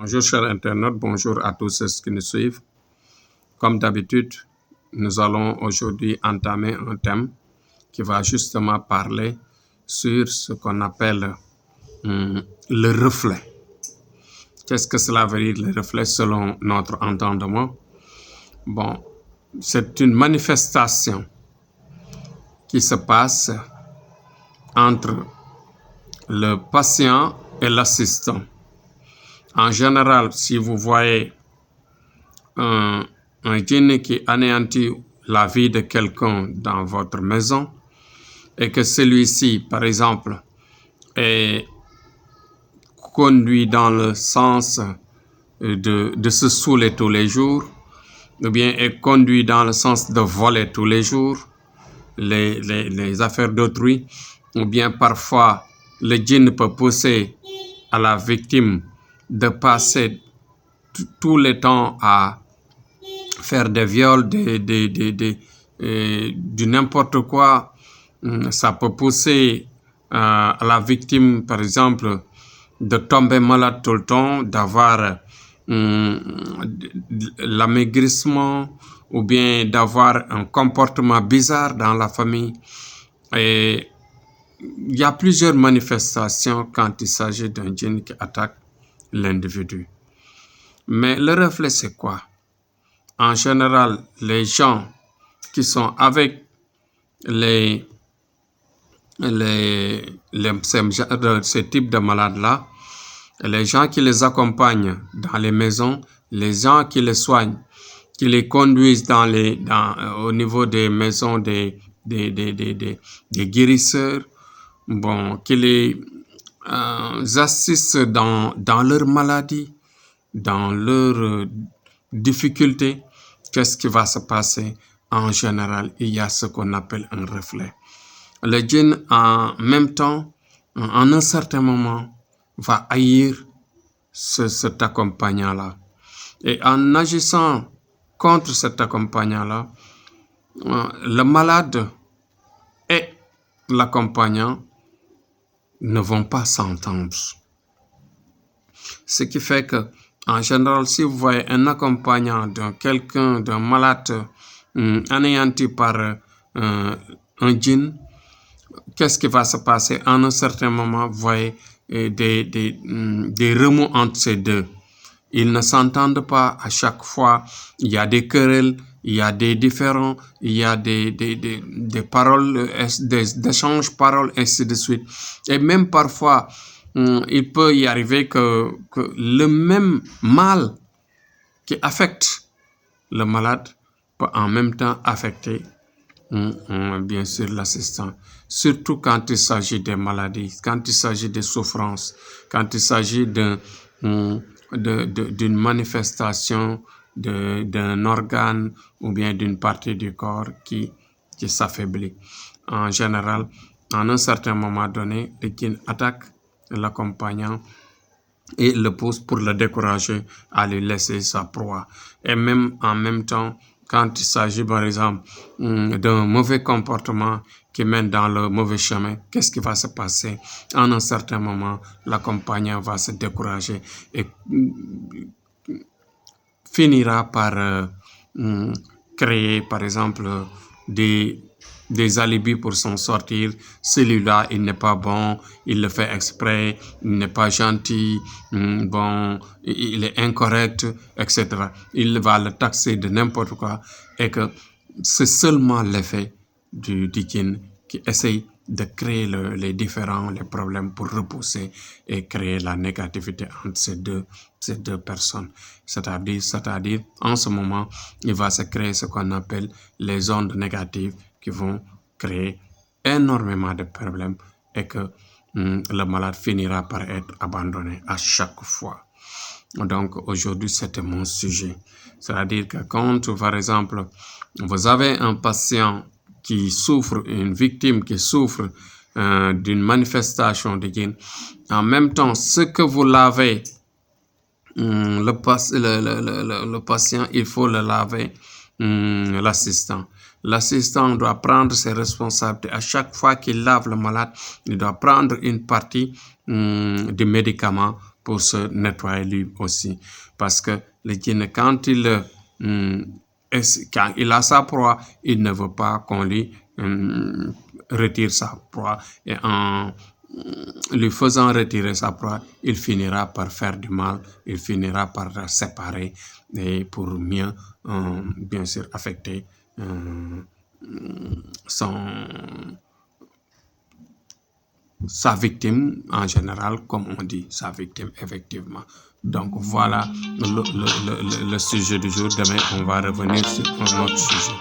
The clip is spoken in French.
Bonjour chers internautes, bonjour à tous ceux qui nous suivent. Comme d'habitude, nous allons aujourd'hui entamer un thème qui va justement parler sur ce qu'on appelle le reflet. Qu'est-ce que cela veut dire le reflet selon notre entendement? Bon, c'est une manifestation qui se passe entre le patient et l'assistant. En général, si vous voyez un djinn qui anéantit la vie de quelqu'un dans votre maison et que celui-ci, par exemple, est conduit dans le sens de se saouler tous les jours, ou bien est conduit dans le sens de voler tous les jours les affaires d'autrui, ou bien parfois le djinn peut pousser à la victime de passer tout le temps à faire des viols, du n'importe quoi. Ça peut pousser à la victime, par exemple, de tomber malade tout le temps, d'avoir l'amaigrissement ou bien d'avoir un comportement bizarre dans la famille. Et il y a plusieurs manifestations quand il s'agit d'un djinn qui attaque l'individu. Mais le reflet, c'est quoi? En général, les gens qui sont avec ce type de malades-là, les gens qui les accompagnent dans les maisons, les gens qui les soignent, qui les conduisent au niveau des maisons des guérisseurs, bon, qui les assistent dans leur maladie, dans leurs difficultés. Qu'est-ce qui va se passer? En général, il y a ce qu'on appelle un reflet. Le djinn, en même temps, en un certain moment, va haïr cet accompagnant-là. Et en agissant contre cet accompagnant-là, le malade et l'accompagnant ne vont pas s'entendre. Ce qui fait que, en général, si vous voyez un accompagnant d'un malade anéanti par un djinn, qu'est-ce qui va se passer? En un certain moment, vous voyez des remous entre ces deux. Ils ne s'entendent pas à chaque fois. Il y a des querelles, il y a des différends, il y a des paroles, des échanges de paroles, ainsi de suite. Et même parfois, il peut y arriver que le même mal qui affecte le malade peut en même temps affecter bien sûr l'assistant. Surtout quand il s'agit des maladies, quand il s'agit des souffrances, quand il s'agit d'une manifestation d'un organe ou bien d'une partie du corps qui s'affaiblit. En général, en un certain moment donné, le djinn attaque l'accompagnant et le pousse pour le décourager à lui laisser sa proie. Et même en même temps, quand il s'agit par exemple d'un mauvais comportement qui mène dans le mauvais chemin, qu'est-ce qui va se passer? En un certain moment, l'accompagnant va se décourager et finira par créer par exemple des alibis pour s'en sortir. Celui-là, il n'est pas bon, il le fait exprès, il n'est pas gentil, bon, il est incorrect, etc. Il va le taxer de n'importe quoi et que c'est seulement l'effet du djinn qui essaye de créer les différents problèmes pour repousser et créer la négativité entre ces deux personnes. C'est-à-dire, en ce moment, il va se créer ce qu'on appelle les ondes négatives qui vont créer énormément de problèmes et que le malade finira par être abandonné à chaque fois. Donc aujourd'hui, c'était mon sujet. C'est-à-dire que quand, par exemple, vous avez un patient qui souffre, une victime qui souffre d'une manifestation de djinn, en même temps, ce que vous lavez, le patient, il faut le laver l'assistant. L'assistant doit prendre ses responsabilités. À chaque fois qu'il lave le malade, il doit prendre une partie du médicament pour se nettoyer lui aussi. Parce que le djinn, quand il a sa proie, il ne veut pas qu'on lui retire sa proie. Et en lui faisant retirer sa proie, il finira par faire du mal, il finira par la séparer et pour mieux, bien sûr, affecter sa victime en général, comme on dit, sa victime, effectivement. Donc voilà le sujet du jour. Demain, on va revenir sur un autre sujet.